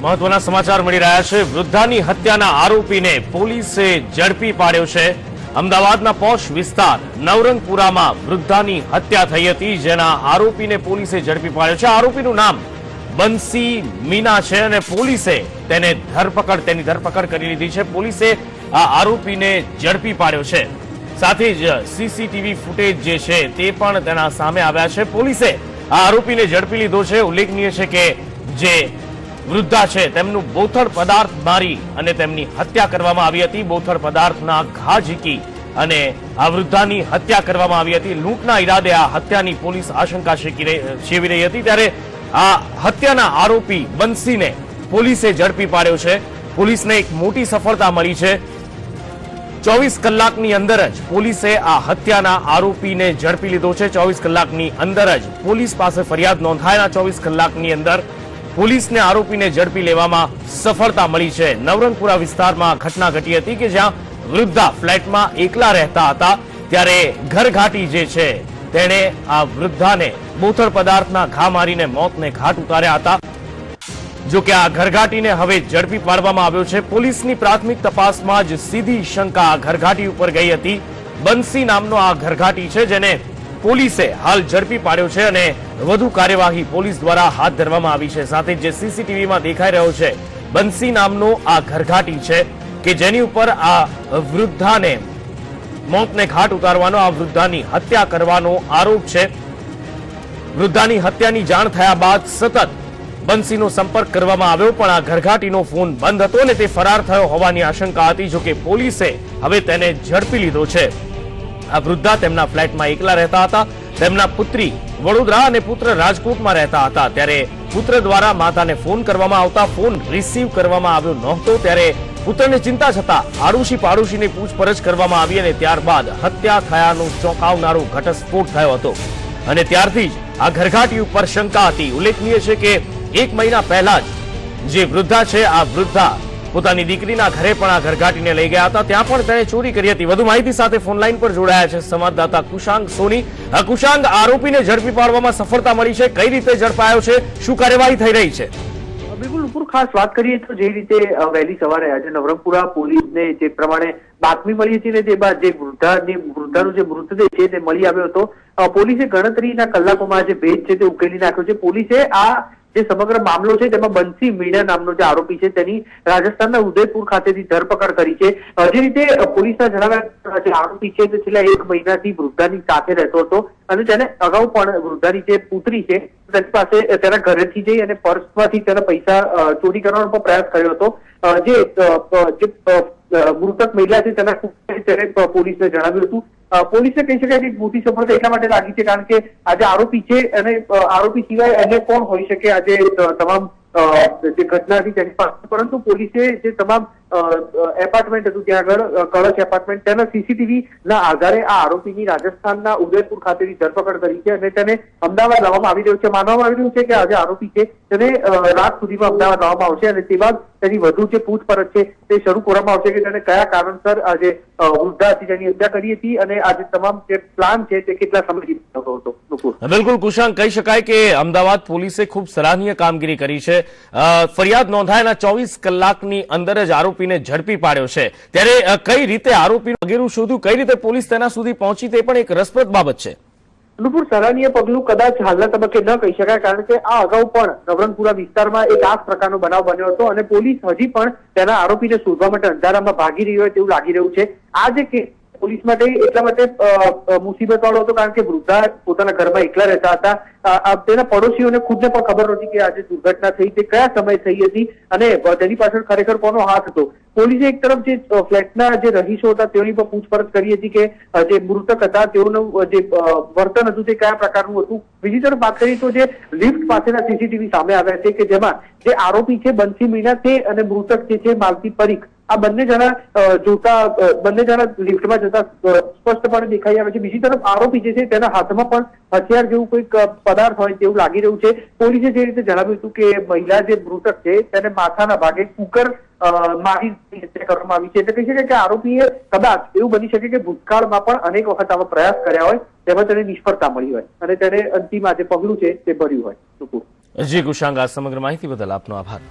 મહત્વના સમાચાર મળી રહ્યા છે। વૃદ્ધાની હત્યાના આરોપીને પોલીસે ઝડપી પાડ્યો છે। અમદાવાદના પોશ વિસ્તાર નવરંગપુરામાં વૃદ્ધાની હત્યા થઈ હતી, જેના આરોપીને પોલીસે ઝડપી પાડ્યો છે। આરોપીનું નામ બંસી મીના છે અને પોલીસે તેની ધરપકડ કરી લીધી છે। પોલીસે આ આરોપીને ઝડપી પાડ્યો છે। સાથે જ સીસીટીવી ફૂટેજ જે છે તે પણ તેના સામે આવ્યા છે। પોલીસે આ આરોપીને ઝડપી લીધો છે। ઉલ્લેખનીય છે કે જે વૃદ્ધા છે તેમનું બોથડ પદાર્થ મારી અને તેમની હત્યા કરવામાં આવી હતી। બોથડ પદાર્થના ઘા ઝીકી અને આ વૃદ્ધાની હત્યા કરવામાં આવી હતી। લૂંટના ઈરાદે આ હત્યાની પોલીસ આશંકા સેવી રહી હતી, ત્યારે આ હત્યાના આરોપી બંસીને પોલીસે ઝડપી પાડ્યો છે। પોલીસને એક મોટી સફળતા મળી છે। 24 કલાકની અંદર જ પોલીસે આ હત્યાના આરોપીને ઝડપી લીધો છે। 24 કલાકની અંદર જ પોલીસ પાસે ફરિયાદ નોંધાયેલા 24 કલાકની અંદર પોલીસને આરોપીને ઝડપી લેવામાં સફળતા મળી છે। નવરંગપુરા વિસ્તારમાં ઘટના ઘટી હતી કે જ્યાં વૃદ્ધા ફ્લેટમાં એકલા રહેતા હતા, ત્યારે ઘરઘાટી જે છે તેણે આ વૃદ્ધાને બોથડ પદાર્થના ઘા મારીને મોતને ઘાટ ઉતાર્યા હતા। જો કે આ ઘરઘાટીને હવે ઝડપી પાડવામાં આવ્યો છે। પોલીસની પ્રાથમિક તપાસમાં જ સીધી શંકા આ ઘરઘાટી ઉપર ગઈ હતી। બંસી નામનો આ ઘરઘાટી છે, જેને પોલીસે હાલ ઝડપી પાડ્યો છે અને વધુ કાર્યવાહી પોલીસ દ્વારા હાથ ધરવામાં આવી છે। સાથે જે સીસીટીવીમાં દેખાઈ રહ્યો છે, બંસી નામનો આ ઘરઘાટી છે કે જેની ઉપર આ વૃદ્ધાને મોતને ઘાટ ઉતારવાનો, આ વૃદ્ધાની હત્યા કરવાનો આરોપ છે। વૃદ્ધાની હત્યાની જાણ થયા બાદ સતત બંસીનો સંપર્ક કરવામાં આવ્યો, પણ આ ઘરઘાટીનો ફોન બંધ હતો અને તે ફરાર થયો હોવાની આશંકા હતી। જો કે પોલીસે હવે તેને ઝડપી લીધો છે। આ વૃદ્ધા તેમના ફ્લેટમાં એકલા રહેતા હતા। તેમના પુત્રી વડોદરા અને પુત્ર રાજકોટમાં રહેતા હતા। ત્યારે પુત્ર દ્વારા માતાને ફોન કરવામાં આવતા ફોન રિસીવ કરવામાં આવ્યો નહોતો, ત્યારે પુત્રને ચિંતા છતાં આડોશી પાડોશીની પૂછપરછ કરવામાં આવી અને ત્યારબાદ હત્યા થયાનો ચોંકાવનારો ઘટસ્ફોટ થયો હતો અને ત્યારથી જ આ ઘરઘાટી ઉપર શંકા હતી। ઉલ્લેખનીય છે કે 1 મહિના પહેલા જ જે વૃદ્ધા છે, આ વૃદ્ધા પોતાની દીકરીના ઘરે પણ આ ઘરઘાટીને લઈ ગયા હતા, ત્યાં પણ તેણે ચોરી કરી હતી। વધુ માહિતી સાથે ફોનલાઈન પર જોડાયા છે સંવાદદાતા કુશાંગ સોની। કુશાંગ, આરોપીને ઝડપી પાડવામાં સફળતા મળી છે, કઈ રીતે ઝડપાયો છે, શું કાર્યવાહી થઈ રહી છે? બિલકુલ ઉપર ખાસ વાત કરીએ તો જે રીતે વહેલી સવારે આજે નવરંગપુરા પોલીસને જે પ્રમાણે બાતમી મળી હતી ને તે બાદ જે વૃદ્ધાનો જે મૃતદેહ છે તે મળી આવ્યો હતો, પોલીસે ગણતરીના કલાકોમાં જે ભેદ છે તે ઉકેલી નાખ્યો છે। પોલીસે આ જે સમગ્ર મામલો છે તેમાં બંસી મીણા નામનો જે આરોપી છે તેની રાજસ્થાનના ઉદયપુર ખાતેથી ધરપકડ કરી છે। જે રીતે પોલીસના જણાવ્યા જે આરોપી છે તે છેલ્લા 1 મહિનાથી વૃદ્ધાની સાથે રહેતો હતો અને તેને અગાઉ પણ વૃદ્ધાની જે પુત્રી છે તેની પાસે તેના ઘરેથી જઈ અને પર્સમાંથી તેના પૈસા ચોરી કરવાનો પણ પ્રયાસ કર્યો હતો। જે મૃતક મહિલા છે તેને પોલીસને જણાવ્યું હતું। પોલીસે કહી શકાય કે મોટી સફળતા એટલા માટે લાગી છે કારણ કે આજે આરોપી છે અને આરોપી સિવાય અન્ય કોણ હોઈ શકે આજે તમામ જે ઘટના હતી તેની પાસે, પરંતુ પોલીસે જે તમામ એપાર્ટમેન્ટ હતું ત્યાં આગળ કળશ એપાર્ટમેન્ટ તેના સીસીટીવી ના આધારે આ આરોપીની રાજસ્થાનના ઉદયપુર ખાતેની ધરપકડ કરી છે અને તેને અમદાવાદ લાવવામાં આવી રહ્યું છે। માનવામાં આવી રહ્યું છે કે આજે આરોપી છે તેને રાત સુધીમાં અમદાવાદ લાવવામાં આવશે અને તે બાદ તેની વધુ જે પૂછપરછ છે તે શરૂ કરવામાં આવશે કે તેને કયા કારણસર આજે વૃદ્ધા હતી તેની હત્યા કરી હતી અને આજે તમામ જે પ્લાન છે તે કેટલા સમયથી થતો હતો। બિલકુલ કુશાંગ, કહી શકાય કે અમદાવાદ પોલીસે ખૂબ સરાહનીય કામગીરી કરી છે। ફરિયાદ નોંધાયેલા 24 કલાકની અંદર જ આરોપીને ઝડપી પાડ્યો છે, ત્યારે કઈ રીતે આરોપી વગેરે શોધ્યું, કઈ રીતે પોલીસ તેના સુધી પહોંચી, તે પણ એક રસપ્રદ બાબત છે। અનુપુર સરાહનીય પગલું કદાચ હાલના તબક્કે ન કહી શકાય કારણ કે આ અગાઉ પણ નવરંગપુરા વિસ્તારમાં એક આ પ્રકારનો બનાવ બન્યો હતો અને પોલીસ હજી પણ તેના આરોપીને શોધવા માટે અંધારામાં ભાગી રહી હોય તેવું લાગી રહ્યું છે। આ જે પોલીસ માટે એટલા માટે મુસીબત વાળો હતો કારણ કે વૃદ્ધા પોતાના ઘરમાં એકલા રહેતા હતા। તેના પડોશીઓને ખુદને પણ ખબર નહોતી કે આજે દુર્ઘટના થઈ તે કયા સમયે થઈ હતી અને તેની પાછળ ખરેખર કોનો હાથ હતો। પોલીસે એક તરફ જે ફ્લેટના જે રહીશો હતા તેઓની પણ પૂછપરછ કરી હતી કે જે મૃતક હતા તેઓનું જે વર્તન હતું તે કયા પ્રકારનું હતું। બીજી તરફ વાત કરીએ તો જે લિફ્ટ પાસેના સીસીટીવી સામે આવ્યા છે કે જેમાં જે આરોપી છે બંસી મીણા તે અને મૃતક જે છે માલતી પરીખ, આ બંને જણા લિફ્ટમાં જતા સ્પષ્ટપણે દેખાઈ આવે છે। બીજી તરફ આરોપી જે છે તેના હાથમાં પણ હથિયાર જેવું કોઈક પદાર્થ હોય તેવું લાગી રહ્યું છે। પોલીસે જે રીતે જણાવ્યું હતું કે મહિલા જે મૃતક છે તેને માથાના ભાગે કુકર મારી હત્યા કરવામાં આવી છે। એટલે કહી શકાય કે આરોપીએ કદાચ એવું બની શકે કે ભૂતકાળમાં પણ અનેક વખત આવા પ્રયાસ કર્યા હોય, તેમાં તેને નિષ્ફળતા મળી હોય અને તેને અંતિમ આ જે પગલું છે તે ભર્યું હોય। જી કુશાંગ, આ સમગ્ર માહિતી બદલ આપનો આભાર।